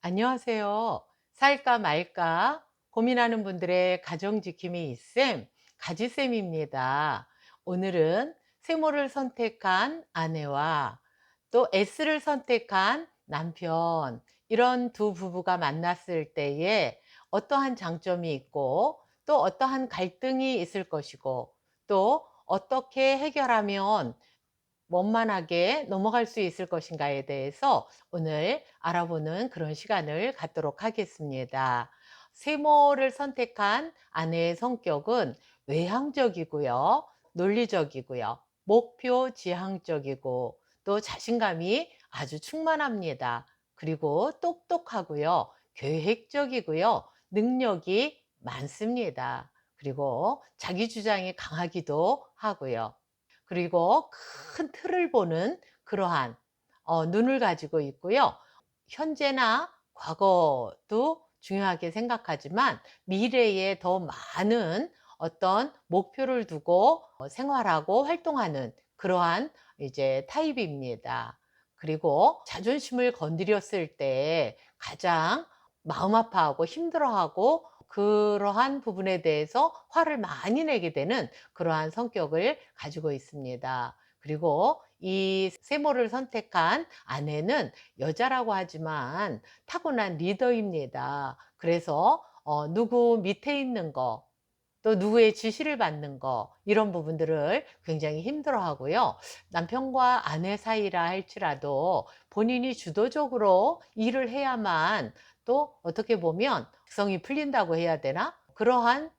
안녕하세요. 살까 말까 고민하는 분들의 가정지킴이 있음 가지쌤입니다. 오늘은 세모를 선택한 아내와 또 S를 선택한 남편, 이런 두 부부가 만났을 때에 어떠한 장점이 있고 또 어떠한 갈등이 있을 것이고 또 어떻게 해결하면 원만하게 넘어갈 수 있을 것인가에 대해서 오늘 알아보는 그런 시간을 갖도록 하겠습니다. 세모를 선택한 아내의 성격은 외향적이고요, 논리적이고요, 목표 지향적이고 또 자신감이 아주 충만합니다. 그리고 똑똑하고요, 계획적이고요, 능력이 많습니다. 그리고 자기 주장이 강하기도 하고요. 그리고 큰 틀을 보는 그러한 눈을 가지고 있고요. 현재나 과거도 중요하게 생각하지만 미래에 더 많은 어떤 목표를 두고 생활하고 활동하는 그러한 이제 타입입니다. 그리고 자존심을 건드렸을 때 가장 마음 아파하고 힘들어하고 그러한 부분에 대해서 화를 많이 내게 되는 그러한 성격을 가지고 있습니다. 그리고 이 세모를 선택한 아내는 여자라고 하지만 타고난 리더입니다. 그래서 누구 밑에 있는 거, 또 누구의 지시를 받는 거, 이런 부분들을 굉장히 힘들어하고요. 남편과 아내 사이라 할지라도 본인이 주도적으로 일을 해야만 또 어떻게 보면 성이 풀린다고 해야 되나? 그러한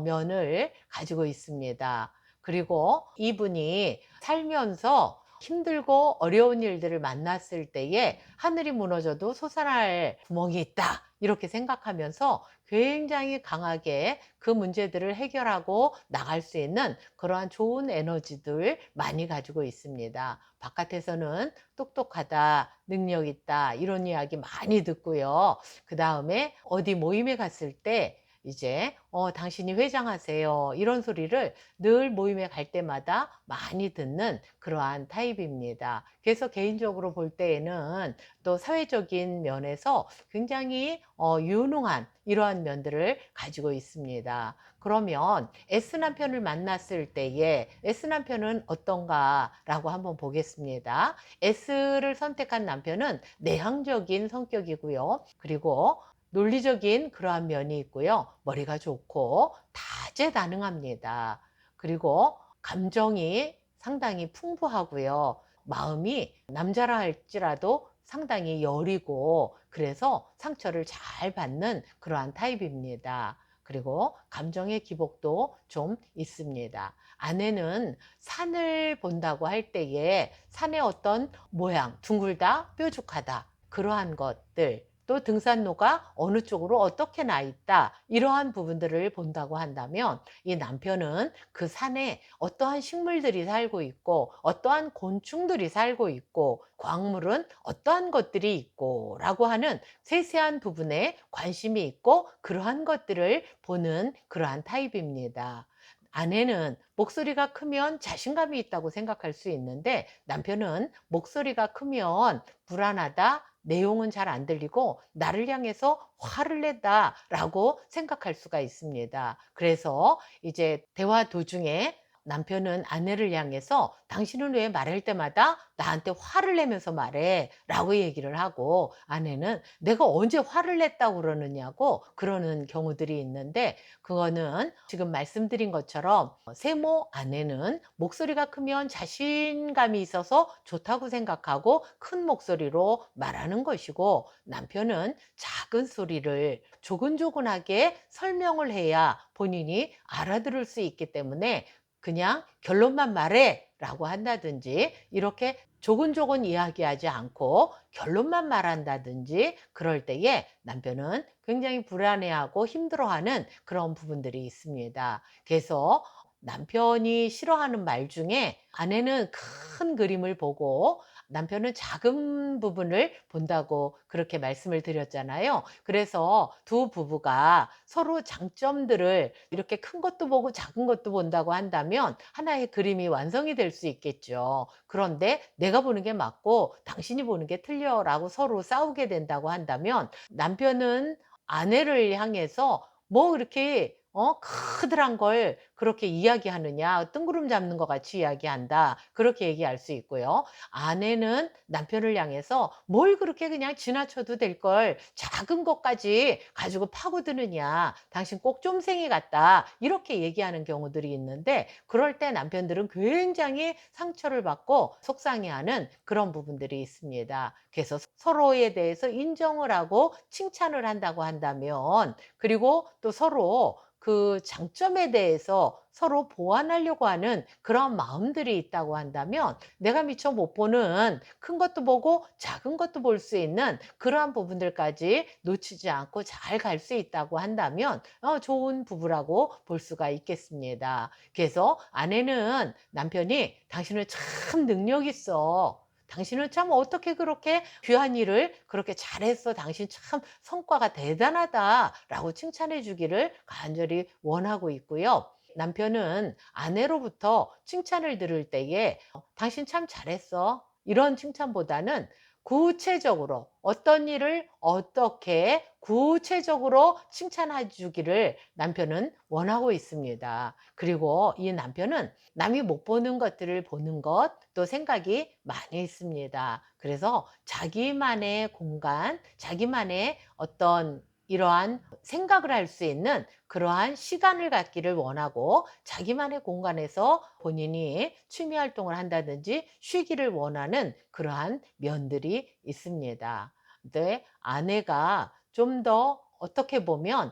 면을 가지고 있습니다. 그리고 이분이 살면서 힘들고 어려운 일들을 만났을 때에 하늘이 무너져도 솟아날 구멍이 있다, 이렇게 생각하면서 굉장히 강하게 그 문제들을 해결하고 나갈 수 있는 그러한 좋은 에너지들 많이 가지고 있습니다. 바깥에서는 똑똑하다, 능력 있다, 이런 이야기 많이 듣고요. 그 다음에 어디 모임에 갔을 때 이제 당신이 회장하세요, 이런 소리를 늘 모임에 갈 때마다 많이 듣는 그러한 타입입니다. 그래서 개인적으로 볼 때에는 또 사회적인 면에서 굉장히 유능한 이러한 면들을 가지고 있습니다. 그러면 S 남편을 만났을 때에 S 남편은 어떤가라고 한번 보겠습니다. S를 선택한 남편은 내향적인 성격이고요. 그리고 논리적인 그러한 면이 있고요. 머리가 좋고 다재다능합니다. 그리고 감정이 상당히 풍부하고요. 마음이 남자라 할지라도 상당히 여리고, 그래서 상처를 잘 받는 그러한 타입입니다. 그리고 감정의 기복도 좀 있습니다. 아내는 산을 본다고 할 때에 산의 어떤 모양, 둥글다, 뾰족하다, 그러한 것들, 또 등산로가 어느 쪽으로 어떻게 나 있다, 이러한 부분들을 본다고 한다면 이 남편은 그 산에 어떠한 식물들이 살고 있고 어떠한 곤충들이 살고 있고 광물은 어떠한 것들이 있고 라고 하는 세세한 부분에 관심이 있고 그러한 것들을 보는 그러한 타입입니다. 아내는 목소리가 크면 자신감이 있다고 생각할 수 있는데 남편은 목소리가 크면 불안하다, 내용은 잘 안 들리고 나를 향해서 화를 낸다라고 생각할 수가 있습니다. 그래서 이제 대화 도중에 남편은 아내를 향해서 당신은 왜 말할 때마다 나한테 화를 내면서 말해? 라고 얘기를 하고, 아내는 내가 언제 화를 냈다고 그러느냐고 그러는 경우들이 있는데, 그거는 지금 말씀드린 것처럼 세모 아내는 목소리가 크면 자신감이 있어서 좋다고 생각하고 큰 목소리로 말하는 것이고, 남편은 작은 소리를 조근조근하게 설명을 해야 본인이 알아들을 수 있기 때문에 그냥 결론만 말해 라고 한다든지, 이렇게 조근조근 이야기하지 않고 결론만 말한다든지, 그럴 때에 남편은 굉장히 불안해하고 힘들어하는 그런 부분들이 있습니다. 그래서 남편이 싫어하는 말 중에 아내는 큰 그림을 보고 남편은 작은 부분을 본다고 그렇게 말씀을 드렸잖아요. 그래서 두 부부가 서로 장점들을 이렇게 큰 것도 보고 작은 것도 본다고 한다면 하나의 그림이 완성이 될 수 있겠죠. 그런데 내가 보는 게 맞고 당신이 보는 게 틀려라고 서로 싸우게 된다고 한다면 남편은 아내를 향해서 뭐 그렇게 크드란 걸 그렇게 이야기하느냐. 뜬구름 잡는 것 같이 이야기한다. 그렇게 얘기할 수 있고요. 아내는 남편을 향해서 뭘 그렇게 그냥 지나쳐도 될 걸 작은 것까지 가지고 파고드느냐. 당신 꼭 쫌생이 같다. 이렇게 얘기하는 경우들이 있는데 그럴 때 남편들은 굉장히 상처를 받고 속상해하는 그런 부분들이 있습니다. 그래서 서로에 대해서 인정을 하고 칭찬을 한다고 한다면 그리고 또 서로 그 장점에 대해서 서로 보완하려고 하는 그런 마음들이 있다고 한다면 내가 미처 못 보는 큰 것도 보고 작은 것도 볼 수 있는 그러한 부분들까지 놓치지 않고 잘 갈 수 있다고 한다면 좋은 부부라고 볼 수가 있겠습니다. 그래서 아내는 남편이 "당신은 참 능력 있어. 당신은 참 어떻게 그렇게 귀한 일을 그렇게 잘했어. 당신 참 성과가 대단하다."라고 칭찬해 주기를 간절히 원하고 있고요. 남편은 아내로부터 칭찬을 들을 때에 "당신 참 잘했어." 이런 칭찬보다는 구체적으로 어떤 일을 어떻게 구체적으로 칭찬해 주기를 남편은 원하고 있습니다. 그리고 이 남편은 남이 못 보는 것들을 보는 것 또 생각이 많이 있습니다. 그래서 자기만의 공간, 자기만의 어떤 이러한 생각을 할 수 있는 그러한 시간을 갖기를 원하고 자기만의 공간에서 본인이 취미 활동을 한다든지 쉬기를 원하는 그러한 면들이 있습니다. 근데 아내가 좀 더 어떻게 보면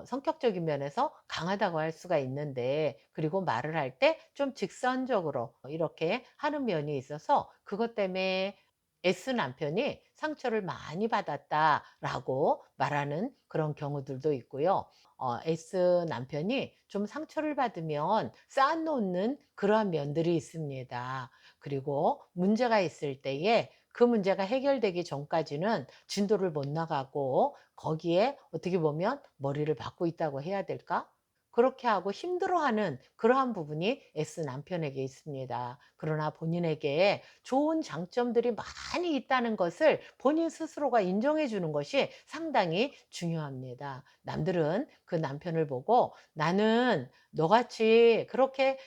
성격적인 면에서 강하다고 할 수가 있는데 그리고 말을 할 때 좀 직선적으로 이렇게 하는 면이 있어서 그것 때문에 S 남편이 상처를 많이 받았다라고 말하는 그런 경우들도 있고요. S 남편이 좀 상처를 받으면 쌓아놓는 그러한 면들이 있습니다. 그리고 문제가 있을 때에 그 문제가 해결되기 전까지는 진도를 못 나가고 거기에 어떻게 보면 머리를 박고 있다고 해야 될까? 그렇게 하고 힘들어하는 그러한 부분이 S 남편에게 있습니다. 그러나 본인에게 좋은 장점들이 많이 있다는 것을 본인 스스로가 인정해 주는 것이 상당히 중요합니다. 남들은 그 남편을 보고 나는 너같이 그렇게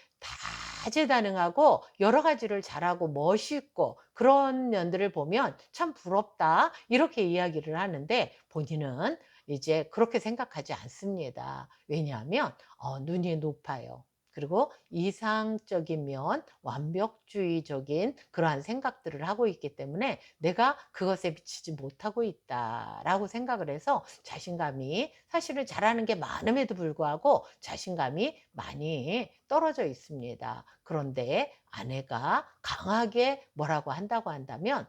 다재다능하고 여러 가지를 잘하고 멋있고 그런 면들을 보면 참 부럽다. 이렇게 이야기를 하는데 본인은 이제 그렇게 생각하지 않습니다. 왜냐하면 눈이 높아요. 그리고 이상적인 면, 완벽주의적인 그러한 생각들을 하고 있기 때문에 '내가 그것에 미치지 못하고 있다.'라고 생각을 해서 자신감이 사실은 잘하는 게 많음에도 불구하고 자신감이 많이 떨어져 있습니다. 그런데 아내가 강하게 뭐라고 한다고 한다면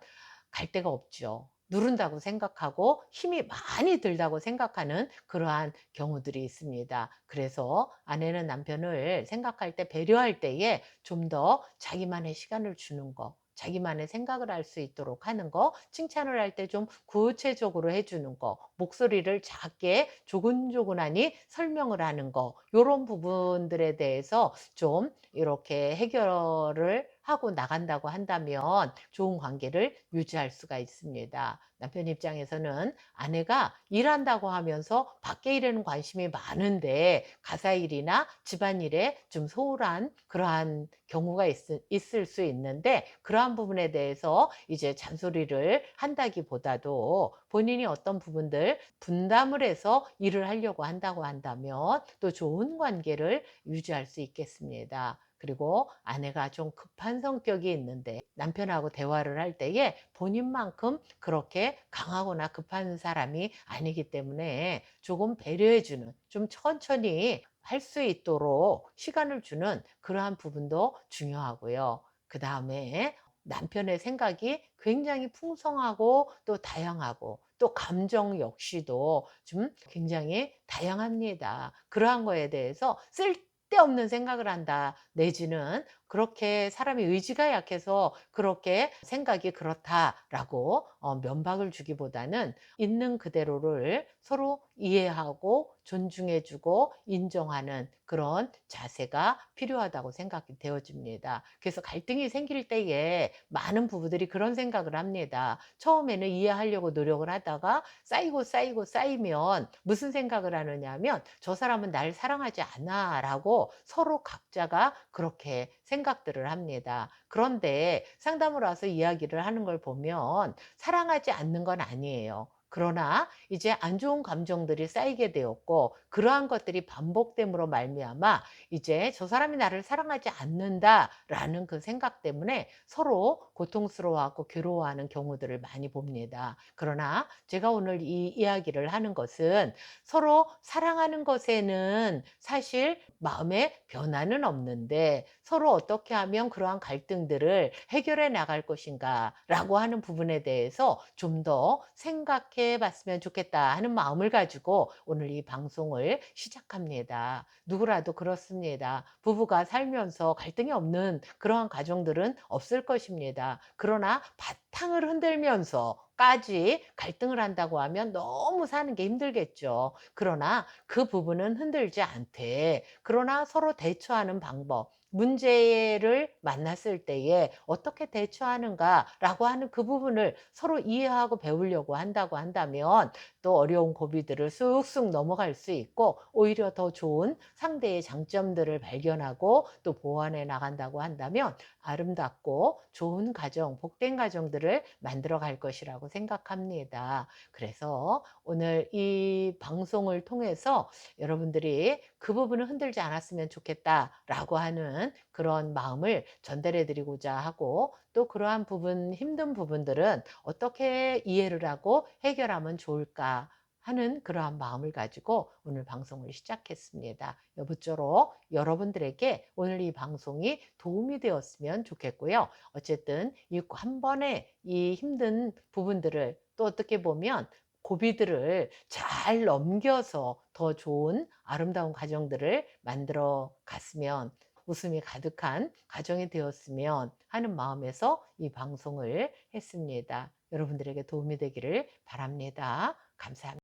갈 데가 없죠. 누른다고 생각하고 힘이 많이 들다고 생각하는 그러한 경우들이 있습니다. 그래서 아내는 남편을 생각할 때 배려할 때에 좀 더 자기만의 시간을 주는 거, 자기만의 생각을 할 수 있도록 하는 거, 칭찬을 할 때 좀 구체적으로 해 주는 거, 목소리를 작게 조근조근하니 설명을 하는 거 요런 부분들에 대해서 좀 이렇게 해결을 하고 나간다고 한다면 좋은 관계를 유지할 수가 있습니다. 남편 입장에서는 아내가 일한다고 하면서 밖에 일에는 관심이 많은데 가사 일이나 집안일에 좀 소홀한 그러한 경우가 있을 수 있는데 그러한 부분에 대해서 이제 잔소리를 한다기보다도 본인이 어떤 부분들 분담을 해서 일을 하려고 한다고 한다면 또 좋은 관계를 유지할 수 있겠습니다. 그리고 아내가 좀 급한 성격이 있는데 남편하고 대화를 할 때에 본인만큼 그렇게 강하거나 급한 사람이 아니기 때문에 조금 배려해 주는 좀 천천히 할 수 있도록 시간을 주는 그러한 부분도 중요하고요. 그다음에 남편의 생각이 굉장히 풍성하고 또 다양하고 또 감정 역시도 좀 굉장히 다양합니다. 그러한 거에 대해서 쓸데없는 생각을 한다 내지는 그렇게 사람이 의지가 약해서 그렇게 생각이 그렇다라고 면박을 주기보다는 있는 그대로를 서로 이해하고 존중해 주고 인정하는 그런 자세가 필요하다고 생각이 되어집니다. 그래서 갈등이 생길 때에 많은 부부들이 그런 생각을 합니다. 처음에는 이해하려고 노력을 하다가 쌓이고 쌓이면 무슨 생각을 하느냐 하면 '저 사람은 날 사랑하지 않아.'라고 서로 각자가 그렇게 생각들을 합니다. 그런데 상담을 와서 이야기를 하는 걸 보면 사랑하지 않는 건 아니에요. 그러나 이제 안 좋은 감정들이 쌓이게 되었고 그러한 것들이 반복됨으로 말미암아 이제 '저 사람이 나를 사랑하지 않는다.'라는 그 생각 때문에 서로 고통스러워하고 괴로워하는 경우들을 많이 봅니다. 그러나 제가 오늘 이 이야기를 하는 것은 서로 사랑하는 것에는 사실 마음의 변화는 없는데 서로 어떻게 하면 그러한 갈등들을 해결해 나갈 것인가라고 하는 부분에 대해서 좀 더 생각해 봤으면 좋겠다 하는 마음을 가지고 오늘 이 방송을 시작합니다. 누구라도 그렇습니다. 부부가 살면서 갈등이 없는 그러한 가정들은 없을 것입니다. 그러나 바탕을 흔들면서까지 갈등을 한다고 하면 너무 사는 게 힘들겠죠. 그러나 그 부분은 흔들지 않되 그러나 서로 대처하는 방법, 문제를 만났을 때에 어떻게 대처하는가라고 하는 그 부분을 서로 이해하고 배우려고 한다고 한다면 또 어려운 고비들을 쑥쑥 넘어갈 수 있고 오히려 더 좋은 상대의 장점들을 발견하고 또 보완해 나간다고 한다면 아름답고 좋은 가정, 복된 가정들을 만들어 갈 것이라고 생각합니다. 그래서 오늘 이 방송을 통해서 여러분들이 그 부분을 흔들지 않았으면 좋겠다라고 하는 그런 마음을 전달해 드리고자 하고 또 그러한 부분, 힘든 부분들은 어떻게 이해를 하고 해결하면 좋을까 하는 그러한 마음을 가지고 오늘 방송을 시작했습니다. 여부쪼록 여러분들에게 오늘 이 방송이 도움이 되었으면 좋겠고요. 어쨌든 이 한 번에 이 힘든 부분들을 또 어떻게 보면 고비들을 잘 넘겨서 더 좋은 아름다운 가정들을 만들어 갔으면 웃음이 가득한 가정이 되었으면 하는 마음에서 이 방송을 했습니다. 여러분들에게 도움이 되기를 바랍니다. 감사합니다.